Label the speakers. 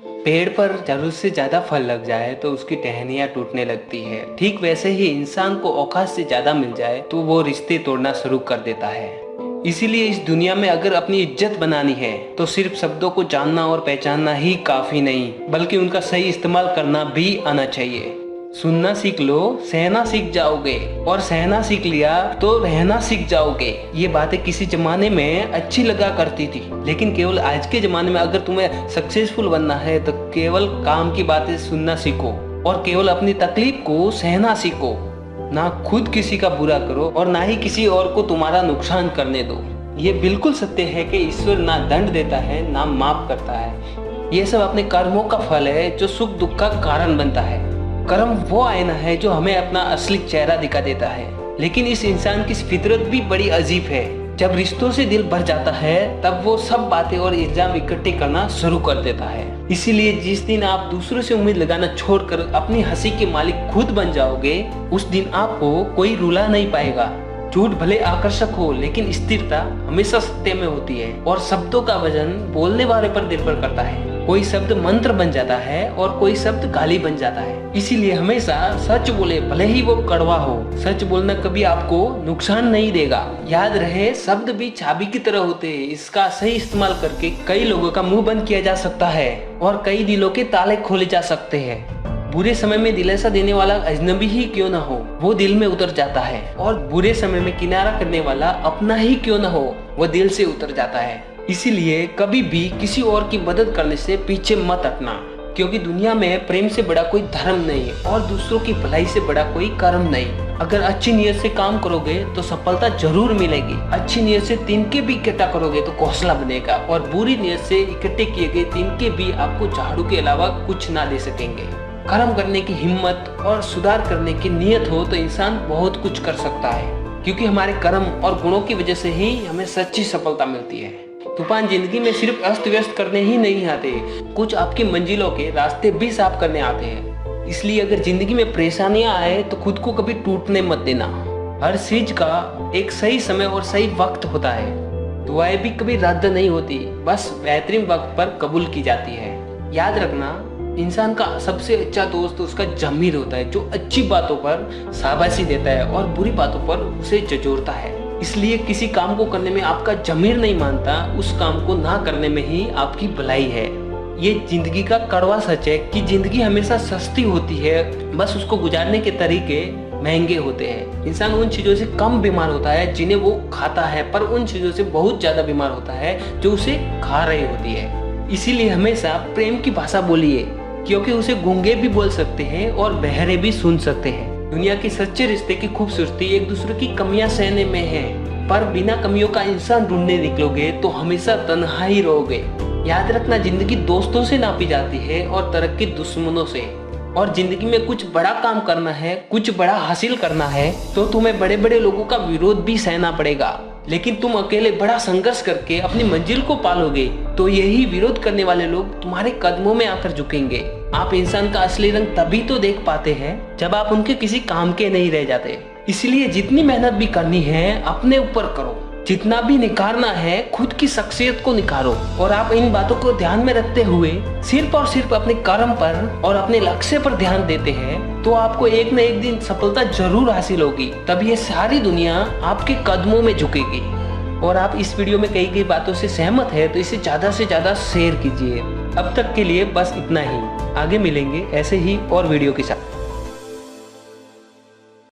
Speaker 1: पेड़ पर जरूरत से ज्यादा फल लग जाए तो उसकी टहनियाँ टूटने लगती है। ठीक वैसे ही इंसान को औकात से ज्यादा मिल जाए तो वो रिश्ते तोड़ना शुरू कर देता है। इसीलिए इस दुनिया में अगर अपनी इज्जत बनानी है तो सिर्फ शब्दों को जानना और पहचानना ही काफी नहीं, बल्कि उनका सही इस्तेमाल करना भी आना चाहिए। सुनना सीख लो, सहना सीख जाओगे, और सहना सीख लिया तो रहना सीख जाओगे। ये बातें किसी जमाने में अच्छी लगा करती थी, लेकिन केवल आज के जमाने में अगर तुम्हें सक्सेसफुल बनना है तो केवल काम की बातें सुनना सीखो और केवल अपनी तकलीफ को सहना सीखो। ना खुद किसी का बुरा करो और ना ही किसी और को तुम्हारा नुकसान करने दो। ये बिल्कुल सत्य है कि ईश्वर ना दंड देता है ना माफ करता है। ये सब अपने कर्मों का फल है जो सुख दुख का कारण बनता है। कर्म वो आईना है जो हमें अपना असली चेहरा दिखा देता है। लेकिन इस इंसान की फितरत भी बड़ी अजीब है। जब रिश्तों से दिल भर जाता है तब वो सब बातें और इल्जाम इकट्ठे करना शुरू कर देता है। इसीलिए जिस दिन आप दूसरों से उम्मीद लगाना छोड़कर अपनी हंसी के मालिक खुद बन जाओगे, उस दिन आपको कोई रुला नहीं पाएगा। झूठ भले आकर्षक हो, लेकिन स्थिरता हमेशा सत्य में होती है और शब्दों का वजन बोलने वाले पर निर्भर करता है। कोई शब्द मंत्र बन जाता है और कोई शब्द गाली बन जाता है। इसीलिए हमेशा सच बोले, भले ही वो कड़वा हो। सच बोलना कभी आपको नुकसान नहीं देगा। याद रहे, शब्द भी चाबी की तरह होते हैं। इसका सही इस्तेमाल करके कई लोगों का मुंह बंद किया जा सकता है और कई दिलों के ताले खोले जा सकते हैं। बुरे समय में दिलासा देने वाला अजनबी ही क्यों ना हो, वो दिल में उतर जाता है, और बुरे समय में किनारा करने वाला अपना ही क्यों ना हो, वो दिल से उतर जाता है। इसीलिए कभी भी किसी और की मदद करने से पीछे मत हटना, क्योंकि दुनिया में प्रेम से बड़ा कोई धर्म नहीं और दूसरों की भलाई से बड़ा कोई कर्म नहीं। अगर अच्छी नीयत से काम करोगे तो सफलता जरूर मिलेगी। अच्छी नीयत से तिनके भी इकट्ठा करोगे तो घोंसला बनेगा, और बुरी नीयत से इकट्ठे किए गए तिनके भी आपको झाड़ू के अलावा कुछ ना दे सकेंगे। कर्म करने की हिम्मत और सुधार करने की नीयत हो तो इंसान बहुत कुछ कर सकता है, क्योंकि हमारे कर्म और गुणों की वजह से ही हमें सच्ची सफलता मिलती है। तूफान जिंदगी में सिर्फ अस्त व्यस्त करने ही नहीं आते, कुछ आपकी मंजिलों के रास्ते भी साफ करने आते हैं। इसलिए अगर जिंदगी में परेशानियां आए तो खुद को कभी टूटने मत देना। हर चीज का एक सही समय और सही वक्त होता है। दुआएं भी कभी रद्द नहीं होती, बस बेहतरीन वक्त पर कबूल की जाती है। याद रखना, इंसान का सबसे अच्छा दोस्त उसका जमीर होता है, जो अच्छी बातों पर शाबाशी देता है और बुरी बातों पर उसे झिझोड़ता है। इसलिए किसी काम को करने में आपका जमीर नहीं मानता, उस काम को ना करने में ही आपकी भलाई है। ये जिंदगी का कड़वा सच है कि जिंदगी हमेशा सस्ती होती है, बस उसको गुजारने के तरीके महंगे होते हैं। इंसान उन चीजों से कम बीमार होता है जिन्हें वो खाता है, पर उन चीजों से बहुत ज्यादा बीमार होता है जो उसे खा रही होती है। इसीलिए हमेशा प्रेम की भाषा बोलिए, क्योंकि उसे गूंगे भी बोल सकते हैं और बहरे भी सुन सकते हैं। दुनिया के सच्चे रिश्ते की खूबसूरती एक दूसरे की कमियां सहने में है, पर बिना कमियों का इंसान ढूंढने निकलोगे तो हमेशा तन्हा ही रहोगे। याद रखना, जिंदगी दोस्तों से नापी जाती है और तरक्की दुश्मनों से। और जिंदगी में कुछ बड़ा काम करना है, कुछ बड़ा हासिल करना है तो तुम्हें बड़े बड़े लोगों का विरोध भी सहना पड़ेगा। लेकिन तुम अकेले बड़ा संघर्ष करके अपनी मंजिल को पालोगे तो यही विरोध करने वाले लोग तुम्हारे कदमों में आकर झुकेंगे। आप इंसान का असली रंग तभी तो देख पाते हैं जब आप उनके किसी काम के नहीं रह जाते। इसलिए जितनी मेहनत भी करनी है अपने ऊपर करो, जितना भी निखारना है खुद की शख्सियत को निखारो। और आप इन बातों को ध्यान में रखते हुए सिर्फ और सिर्फ अपने कर्म पर और अपने लक्ष्य पर ध्यान देते हैं तो आपको एक न एक दिन सफलता जरूर हासिल होगी। तब ये सारी दुनिया आपके कदमों में झुकेगी। और आप इस वीडियो में कही गई बातों से सहमत है तो इसे ज्यादा से ज्यादा शेयर कीजिए। अब तक के लिए बस इतना ही, आगे मिलेंगे ऐसे ही और वीडियो के साथ।